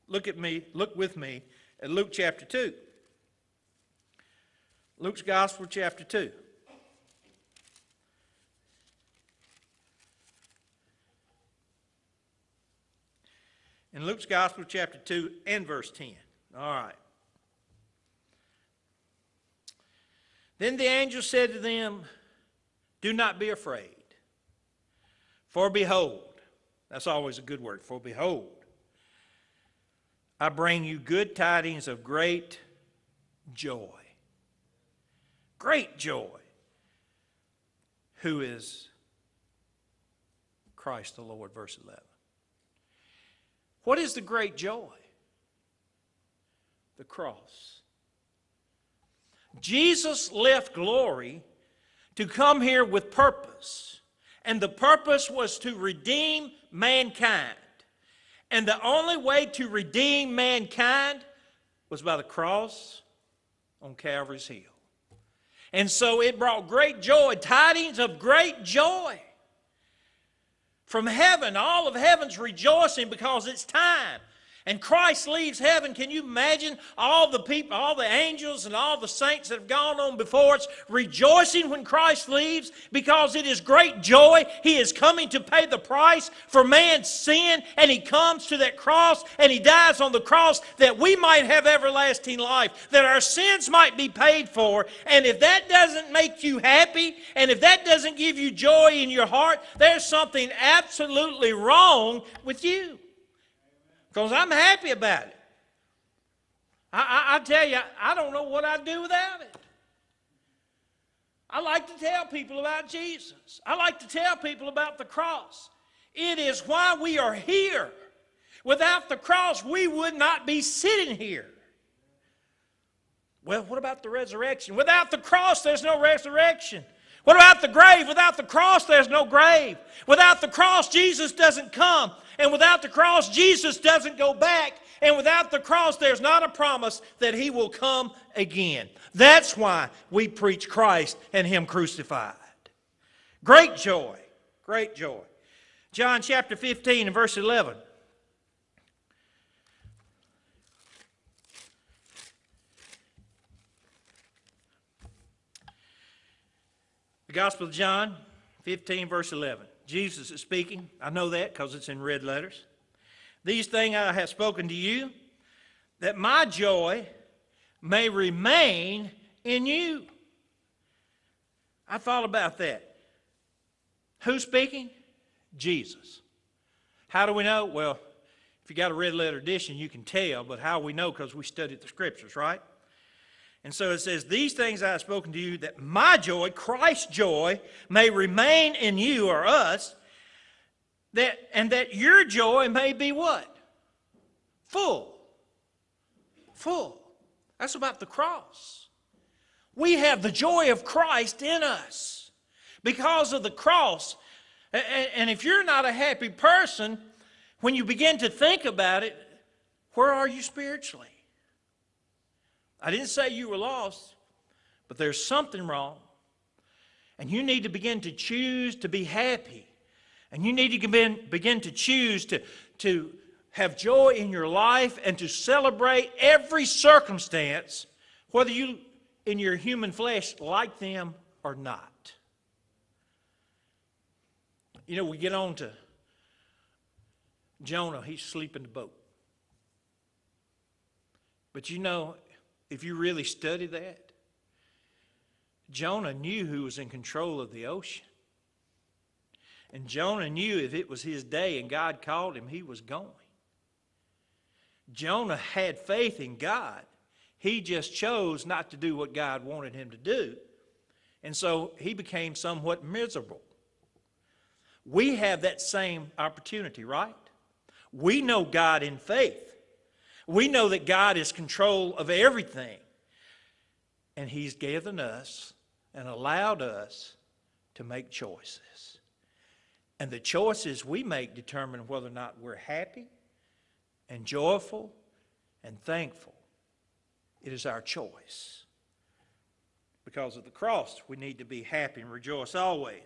look with me at Luke chapter 2. Luke's Gospel chapter 2. In Luke's Gospel chapter 2 and verse 10. All right. Then the angel said to them, "Do not be afraid. For behold," that's always a good word, "for behold, I bring you good tidings of great joy." Great joy. Who is Christ the Lord, verse 11. What is the great joy? The cross. Jesus left glory to come here with purpose. And the purpose was to redeem mankind. And the only way to redeem mankind was by the cross on Calvary's hill. And so it brought great joy, tidings of great joy. From heaven, all of heaven's rejoicing because it's time. And Christ leaves heaven. Can you imagine all the people, all the angels and all the saints that have gone on before us rejoicing when Christ leaves? Because it is great joy. He is coming to pay the price for man's sin. And He comes to that cross and He dies on the cross that we might have everlasting life. That our sins might be paid for. And if that doesn't make you happy, and if that doesn't give you joy in your heart, there's something absolutely wrong with you. Because I'm happy about it. I tell you, I don't know what I'd do without it. I like to tell people about Jesus. I like to tell people about the cross. It is why we are here. Without the cross, we would not be sitting here. Well, what about the resurrection? Without the cross, there's no resurrection. What about the grave? Without the cross, there's no grave. Without the cross, Jesus doesn't come. And without the cross, Jesus doesn't go back. And without the cross, there's not a promise that He will come again. That's why we preach Christ and Him crucified. Great joy. Great joy. John chapter 15 and verse 11. The Gospel of John 15 verse 11. Jesus is speaking. I know that because it's in red letters. "These things I have spoken to you, that my joy may remain in you." I thought about that. Who's speaking? Jesus. How do we know? Well, if you got a red letter edition, you can tell, but how we know? Because we studied the Scriptures, right? And so it says, "These things I have spoken to you, that my joy," Christ's joy, "may remain in you," or us, and that your joy may be what? Full. Full. That's about the cross. We have the joy of Christ in us because of the cross. And if you're not a happy person, when you begin to think about it, where are you spiritually? I didn't say you were lost, but there's something wrong. And you need to begin to choose to be happy. And you need to begin to choose to have joy in your life and to celebrate every circumstance, whether you in your human flesh like them or not. You know, we get on to Jonah. He's asleep in the boat. But you know, if you really study that, Jonah knew who was in control of the ocean. And Jonah knew if it was his day and God called him, he was going. Jonah had faith in God. He just chose not to do what God wanted him to do. And so he became somewhat miserable. We have that same opportunity, right? We know God in faith. We know that God is control of everything. And He's given us and allowed us to make choices. And the choices we make determine whether or not we're happy and joyful and thankful. It is our choice. Because of the cross, we need to be happy and rejoice always.